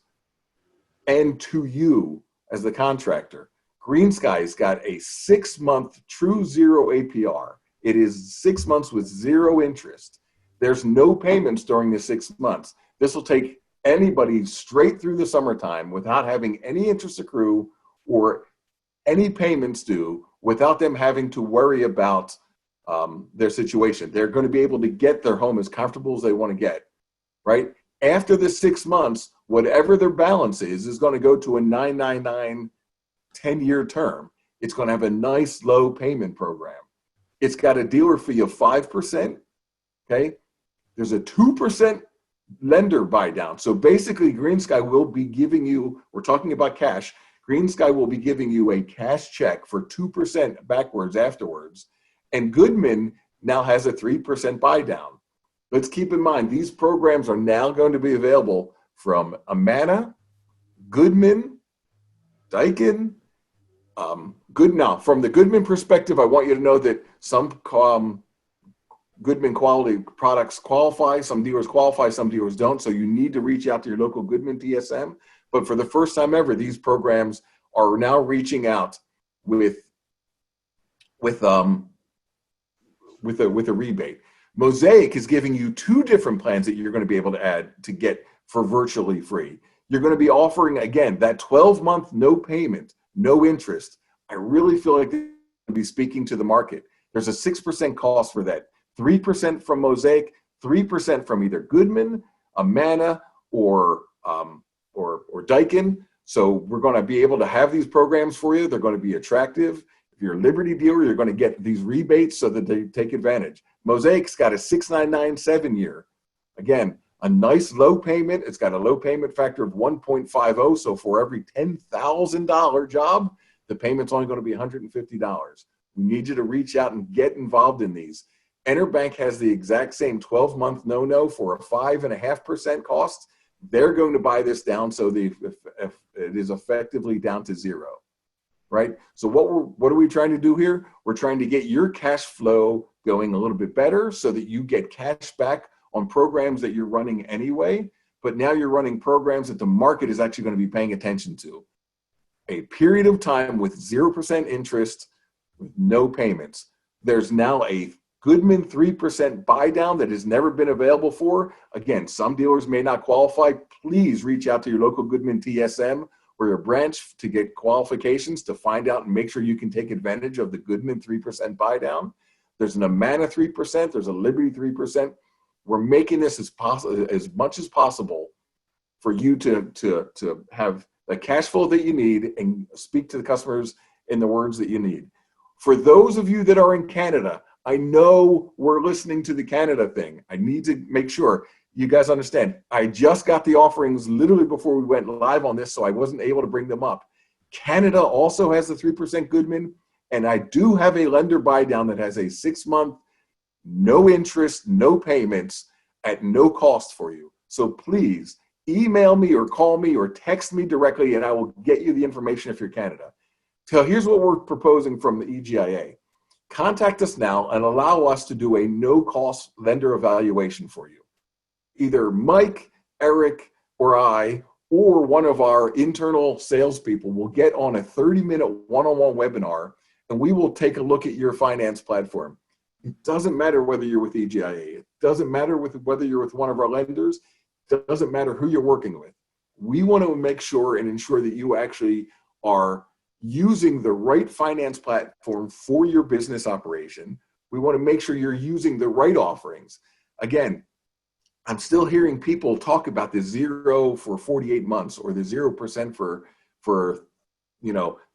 and to you as the contractor. GreenSky's got a 6-month true zero APR. It is 6 months with zero interest. There's no payments during the 6 months. This will take anybody straight through the summertime without having any interest accrue or any payments due, without them having to worry about their situation. They're going to be able to get their home as comfortable as they want to get, right? After the 6 months, whatever their balance is going to go to a 999 10-year term. It's going to have a nice low payment program. It's got a dealer fee of 5%, okay? There's a 2% lender buy down. So basically, GreenSky will be giving you, we're talking about cash, GreenSky will be giving you a cash check for 2% backwards afterwards. And Goodman now has a 3% buy down. Let's keep in mind, these programs are now going to be available from Amana, Goodman, Daikin, Good. Now, from the Goodman perspective, I want you to know that some Goodman quality products qualify, some dealers qualify, some dealers don't. So you need to reach out to your local Goodman TSM. But for the first time ever, these programs are now reaching out with a rebate. Mosaic is giving you 2 different plans that you're going to be able to add to get for virtually free. You're going to be offering, again, that 12-month no payment, no interest. I really feel like they're going to be speaking to the market. There's a 6% cost for that. 3% from Mosaic, 3% from either Goodman, Amana, or Daikin. So we're going to be able to have these programs for you. They're going to be attractive. If you're a Liberty dealer, you're going to get these rebates so that they take advantage. Mosaic's got a 699 7-year. Again, a nice low payment. It's got a low payment factor of 1.50. So for every $10,000 job, the payment's only going to be $150. We need you to reach out and get involved in these. Enterbank has the exact same 12-month no-no for a 5.5% cost. They're going to buy this down so it is effectively down to zero, right? So what are we trying to do here? We're trying to get your cash flow going a little bit better so that you get cash back on programs that you're running anyway, but now you're running programs that the market is actually going to be paying attention to. A period of time with 0% interest, with no payments. There's now a Goodman 3% buy down that has never been available for. Again, some dealers may not qualify. Please reach out to your local Goodman TSM or your branch to get qualifications to find out and make sure you can take advantage of the Goodman 3% buy down. There's an Amana 3%. There's a Liberty 3%. We're making this as much as possible for you to have the cash flow that you need and speak to the customers in the words that you need. For those of you that are in Canada, I know we're listening to the Canada thing. I need to make sure you guys understand. I just got the offerings literally before we went live on this, so I wasn't able to bring them up. Canada also has the 3% Goodman, and I do have a lender buy down that has a 6-month, no interest, no payments at no cost for you. So please email me or call me or text me directly, and I will get you the information if you're Canada. So here's what we're proposing from the EGIA. Contact us now and allow us to do a no-cost lender evaluation for you. Either Mike, Eric, or I, or one of our internal salespeople will get on a 30-minute one-on-one webinar, and we will take a look at your finance platform. It doesn't matter whether you're with EGIA. It doesn't matter whether you're with one of our lenders. It doesn't matter who you're working with. We want to make sure and ensure that you actually are using the right finance platform for your business operation. We want to make sure you're using the right offerings. Again, I'm still hearing people talk about the 0 for 48 months or the 0% for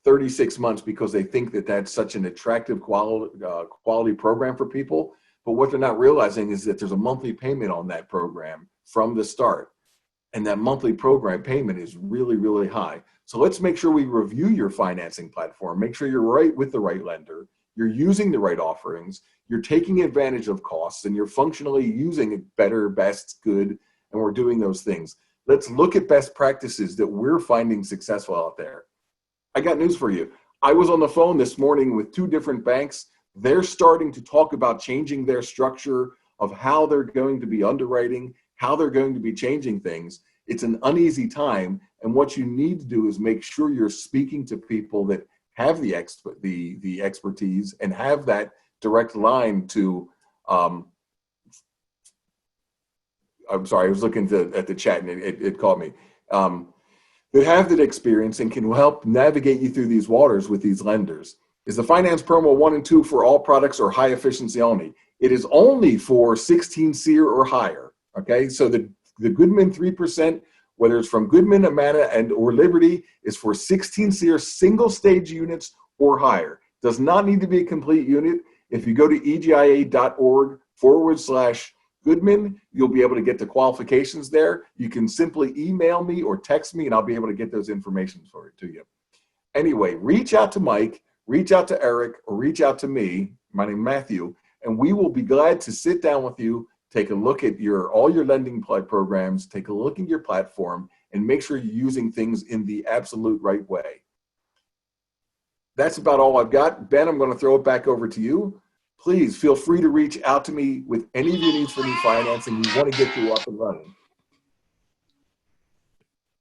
36 months because they think that that's such an attractive quality program for people. But what they're not realizing is that there's a monthly payment on that program from the start. And that monthly program payment is really, really high. So let's make sure we review your financing platform, make sure you're right with the right lender, you're using the right offerings, you're taking advantage of costs, and you're functionally using it better, best, good, and we're doing those things. Let's look at best practices that we're finding successful out there. I got news for you. I was on the phone this morning with 2 different banks. They're starting to talk about changing their structure of how they're going to be underwriting, how they're going to be changing things. It's an uneasy time, and what you need to do is make sure you're speaking to people that have the expertise and have that direct line to. I'm sorry, I was looking at the chat and it called me. That have that experience and can help navigate you through these waters with these lenders. Is the finance promo 1 and 2 for all products or high efficiency only? It is only for 16 SEER or higher. Okay, so the Goodman 3%, whether it's from Goodman, Amana, and or Liberty, is for 16 SEER single stage units or higher. Does not need to be a complete unit. If you go to egia.org/Goodman, you'll be able to get the qualifications there. You can simply email me or text me, and I'll be able to get those information for it to you. Anyway, reach out to Mike, reach out to Eric, or reach out to me. My name is Matthew, and we will be glad to sit down with you, take a look at all your lending programs, take a look at your platform, and make sure you're using things in the absolute right way. That's about all I've got. Ben, I'm going to throw it back over to you. Please feel free to reach out to me with any of your needs for new financing. We want to get you up and running.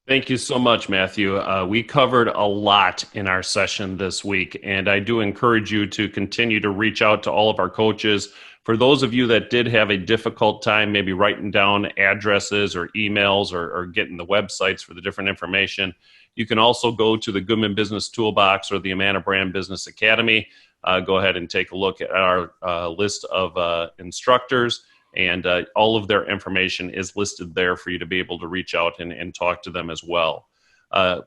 Thank you so much, Matthew. We covered a lot in our session this week, and I do encourage you to continue to reach out to all of our coaches. For those of you that did have a difficult time maybe writing down addresses or emails or getting the websites for the different information, you can also go to the Goodman Business Toolbox or the Amana Brand Business Academy. Go ahead and take a look at our list of instructors, and all of their information is listed there for you to be able to reach out and talk to them as well. The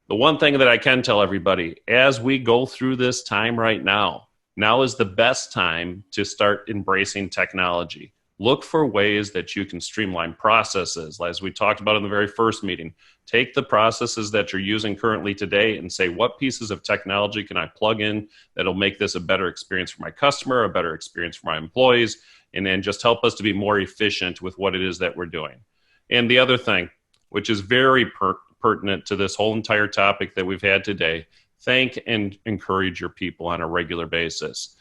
one thing that I can tell everybody, as we go through this time right now is the best time to start embracing technology. Look for ways that you can streamline processes. As we talked about in the very first meeting, take the processes that you're using currently today and say, what pieces of technology can I plug in that'll make this a better experience for my customer, a better experience for my employees, and then just help us to be more efficient with what it is that we're doing. And the other thing, which is very pertinent to this whole entire topic that we've had today, thank and encourage your people on a regular basis.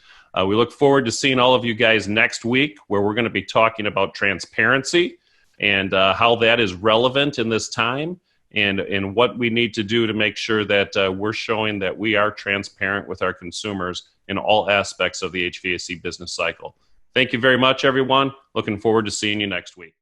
We look forward to seeing all of you guys next week, where we're going to be talking about transparency and how that is relevant in this time, and what we need to do to make sure that we're showing that we are transparent with our consumers in all aspects of the HVAC business cycle. Thank you very much, everyone. Looking forward to seeing you next week.